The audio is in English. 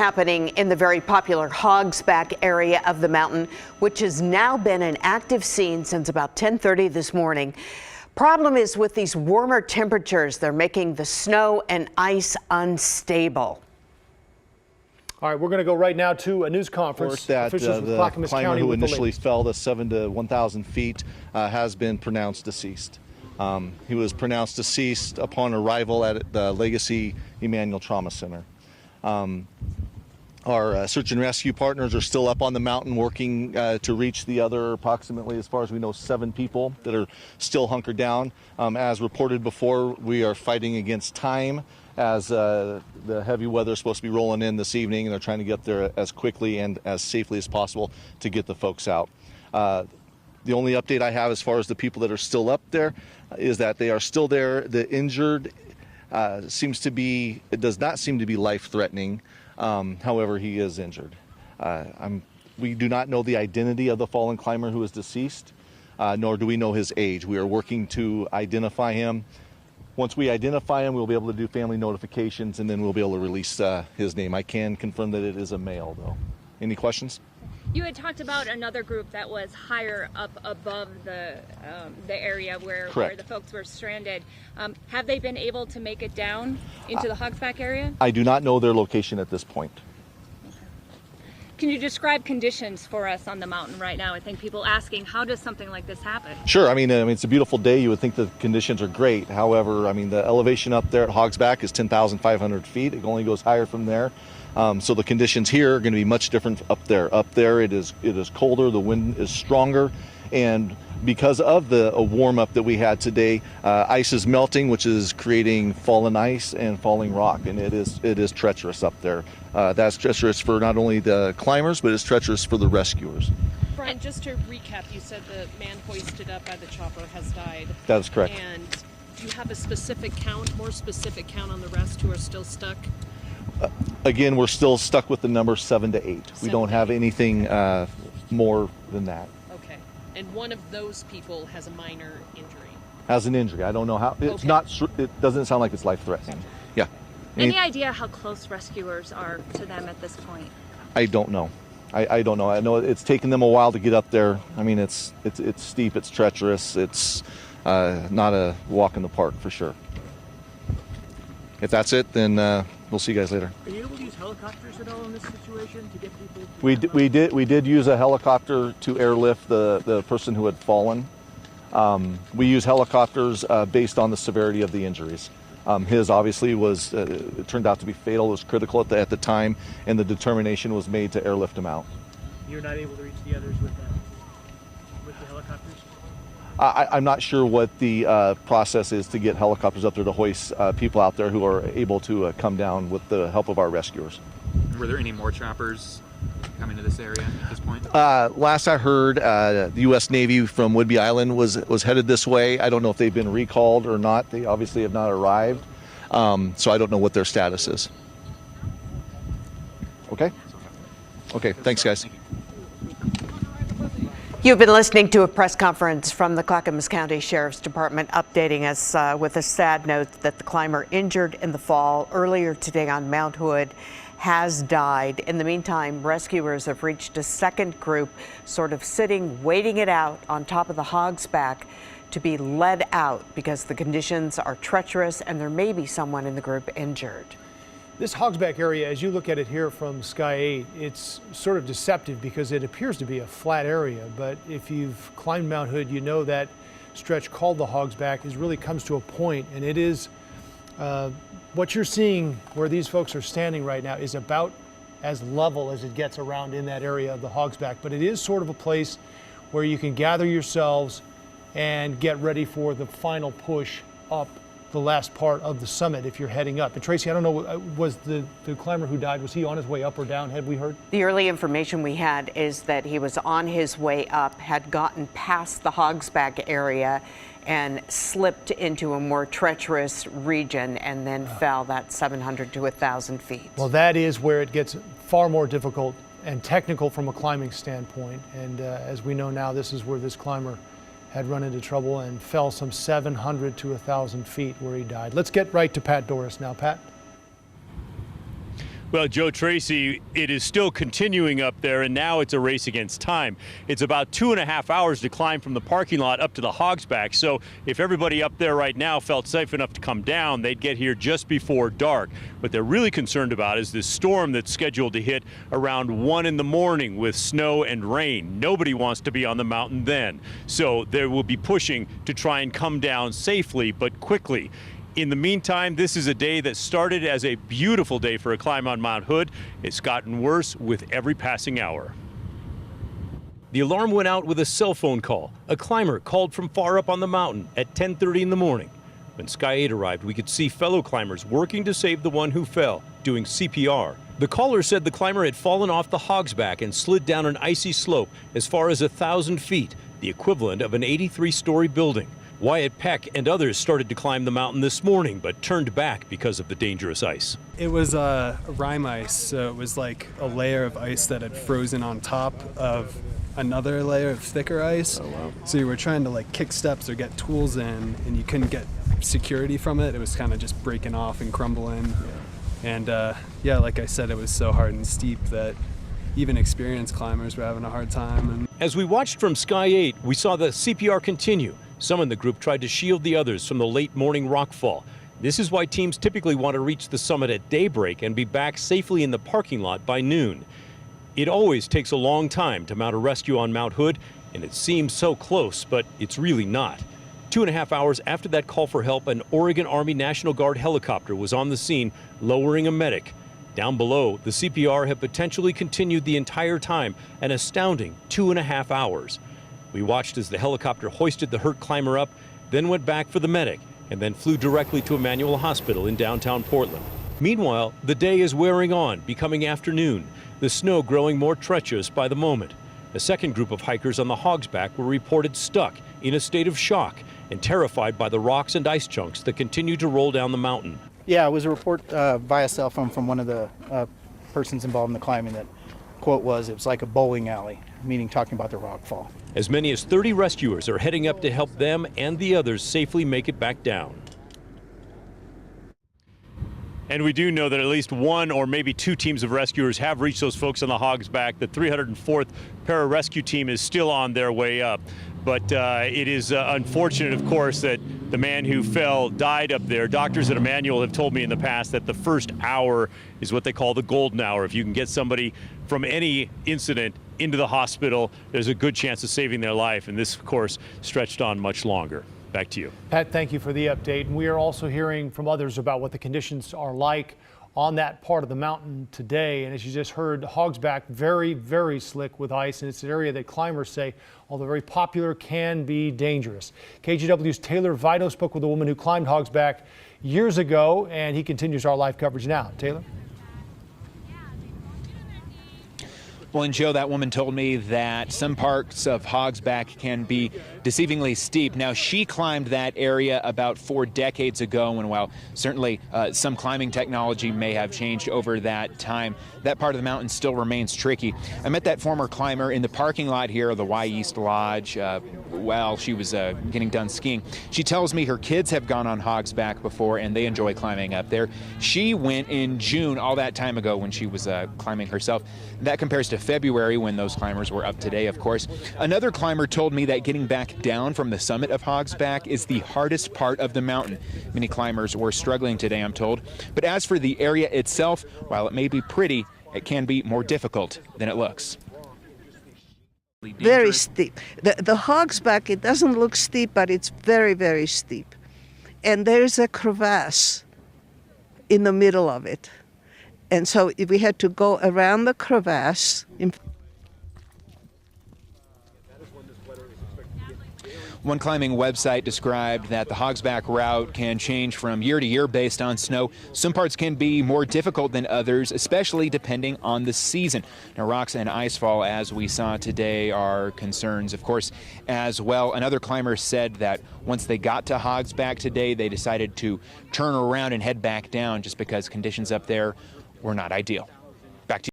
happening in the very popular Hogsback area of the mountain, which has now been an active scene since about 10:30 this morning. Problem is with these warmer temperatures, they're making the snow and ice unstable. All right, we're going to go right now to a news conference. That Officials with the Clackamas climber County who initially fell to 7,000 to 1,000 feet has been pronounced deceased. He was pronounced deceased upon arrival at the Legacy Emmanuel Trauma Center. Our search and rescue partners are still up on the mountain working to reach the other approximately, as far as we know, 7 people that are still hunkered down. As reported before, we are fighting against time as the heavy weather is supposed to be rolling in this evening, and they're trying to get there as quickly and as safely as possible to get the folks out. The only update I have as far as the people that are still up there is that they are still there. The injured it does not seem to be life-threatening. However, he is injured. We do not know the identity of the fallen climber who is deceased, nor do we know his age. We are working to identify him. Once we identify him, we'll be able to do family notifications, and then we'll be able to release his name. I can confirm that it is a male, though. Any questions? You had talked about another group that was higher up above the area where the folks were stranded. Have they been able to make it down into the Hogsback area? I do not know their location at this point. Can you describe conditions for us on the mountain right now? I think people asking, how does something like this happen? Sure. I mean, it's a beautiful day. You would think the conditions are great. However, I mean, the elevation up there at Hogsback is 10,500 feet. It only goes higher from there. So the conditions here are going to be much different up there. Up there, it is colder. The wind is stronger, and because of the warm up that we had today, ice is melting, which is creating fallen ice and falling rock, and it is treacherous up there. That's treacherous for not only the climbers, but it's treacherous for the rescuers. Brian, just to recap, you said the man hoisted up by the chopper has died. That is correct. And do you have a specific count, more specific count on the rest who are still stuck? Again, we're still stuck with the number 7 to 8. We don't have anything more than that. Okay. And one of those people has a minor injury. Has an injury. I don't know how. It's not. It doesn't sound like it's life-threatening. Yeah. Any idea how close rescuers are to them at this point? I don't know. I don't know. I know it's taken them a while to get up there. I mean, it's steep. It's treacherous. It's not a walk in the park for sure. If that's it, then we'll see you guys later. Are you able to use helicopters at all in this situation to get people? We did use a helicopter to airlift the person who had fallen. We use helicopters based on the severity of the injuries. His obviously was it turned out to be fatal. It was critical at the time, and the determination was made to airlift him out. You're not able to reach the others with the helicopters? I'm not sure what the process is to get helicopters up there to hoist people out there who are able to come down with the help of our rescuers. Were there any more choppers coming to this area at this point? Last I heard, the U.S. Navy from Whidbey Island was headed this way. I don't know if they've been recalled or not. They obviously have not arrived, so I don't know what their status is. Okay? Okay, thanks, guys. You've been listening to a press conference from the Clackamas County Sheriff's Department updating us with a sad note that the climber injured in the fall earlier today on Mount Hood has died. In the meantime, rescuers have reached a second group sort of sitting, waiting it out on top of the Hogsback to be led out because the conditions are treacherous and there may be someone in the group injured. This Hogsback area, as you look at it here from Sky 8, it's sort of deceptive because it appears to be a flat area. But if you've climbed Mount Hood, you know that stretch called the Hogsback really comes to a point, and it is what you're seeing where these folks are standing right now is about as level as it gets around in that area of the Hogsback. But it is sort of a place where you can gather yourselves and get ready for the final push up the last part of the summit if you're heading up. And Tracy, I don't know, was the climber who died, was he on his way up or down, had we heard? The early information we had is that he was on his way up, had gotten past the Hogsback area and slipped into a more treacherous region and then fell that 700 to 1,000 feet. Well, that is where it gets far more difficult and technical from a climbing standpoint. And as we know now, this is where this climber had run into trouble and fell some 700 to 1,000 feet where he died. Let's get right to Pat Doris now. Pat? Well, Joe Tracy, it is still continuing up there, and now it's a race against time. It's about 2.5 hours to climb from the parking lot up to the Hogsback. So if everybody up there right now felt safe enough to come down, they'd get here just before dark. What they're really concerned about is this storm that's scheduled to hit around 1 in the morning with snow and rain. Nobody wants to be on the mountain then. So they will be pushing to try and come down safely but quickly. In the meantime, this is a day that started as a beautiful day for a climb on Mount Hood. It's gotten worse with every passing hour. The alarm went out with a cell phone call. A climber called from far up on the mountain at 10:30 in the morning. When Sky 8 arrived, we could see fellow climbers working to save the one who fell, doing CPR. The caller said the climber had fallen off the Hogsback and slid down an icy slope as far as 1,000 feet, the equivalent of an 83-story building. Wyatt Peck and others started to climb the mountain this morning, but turned back because of the dangerous ice. It was rime ice, so it was like a layer of ice that had frozen on top of another layer of thicker ice. Oh, wow. So you were trying to like kick steps or get tools in, and you couldn't get security from it. It was kind of just breaking off and crumbling. And yeah, like I said, it was so hard and steep that even experienced climbers were having a hard time. And as we watched from Sky 8, we saw the CPR continue. Some in the group tried to shield the others from the late morning rockfall. This is why teams typically want to reach the summit at daybreak and be back safely in the parking lot by noon. It always takes a long time to mount a rescue on Mount Hood, and it seems so close, but it's really not. 2.5 hours after that call for help, an Oregon Army National Guard helicopter was on the scene, lowering a medic. Down below, the CPR had potentially continued the entire time, an astounding 2.5 hours. We watched as the helicopter hoisted the hurt climber up, then went back for the medic, and then flew directly to Emmanuel Hospital in downtown Portland. Meanwhile, the day is wearing on, becoming afternoon, the snow growing more treacherous by the moment. A second group of hikers on the Hogsback were reported stuck, in a state of shock, and terrified by the rocks and ice chunks that continue to roll down the mountain. Yeah, it was a report via cell phone from one of the persons involved in the climbing that quote was, it was like a bowling alley, meaning talking about the rock fall. As many as 30 rescuers are heading up to help them and the others safely make it back down. And we do know that at least one or maybe two teams of rescuers have reached those folks on the Hogsback. The 304th Pararescue Team is still on their way up. But it is unfortunate, of course, that the man who fell died up there. Doctors at Emmanuel have told me in the past that the first hour is what they call the golden hour. If you can get somebody from any incident into the hospital, there's a good chance of saving their life. And this, of course, stretched on much longer. Back to you. Pat, thank you for the update. And we are also hearing from others about what the conditions are like on that part of the mountain today. And as you just heard, Hogsback, very, very slick with ice. And it's an area that climbers say, although very popular, can be dangerous. KGW's Taylor Vito spoke with a woman who climbed Hogsback years ago, and he continues our live coverage now. Taylor? Well, and Joe, that woman told me that some parts of Hogsback can be deceivingly steep. Now, she climbed that area about 4 decades ago, and while certainly some climbing technology may have changed over that time, that part of the mountain still remains tricky. I met that former climber in the parking lot here of the Y East Lodge while she was getting done skiing. She tells me her kids have gone on Hogsback before, and they enjoy climbing up there. She went in June, all that time ago, when she was climbing herself. That compares to February, when those climbers were up today, of course. Another climber told me that getting back down from the summit of Hogsback is the hardest part of the mountain. Many climbers were struggling today, I'm told. But as for the area itself, while it may be pretty, it can be more difficult than it looks. Very steep. The Hogsback, it doesn't look steep, but it's very, very steep. And there's a crevasse in the middle of it. And so we had to go around the crevasse. One climbing website described that the Hogsback route can change from year to year based on snow. Some parts can be more difficult than others, especially depending on the season. Now, rocks and icefall, as we saw today, are concerns, of course, as well. Another climber said that once they got to Hogsback today, they decided to turn around and head back down just because conditions up there were not ideal. Back to you.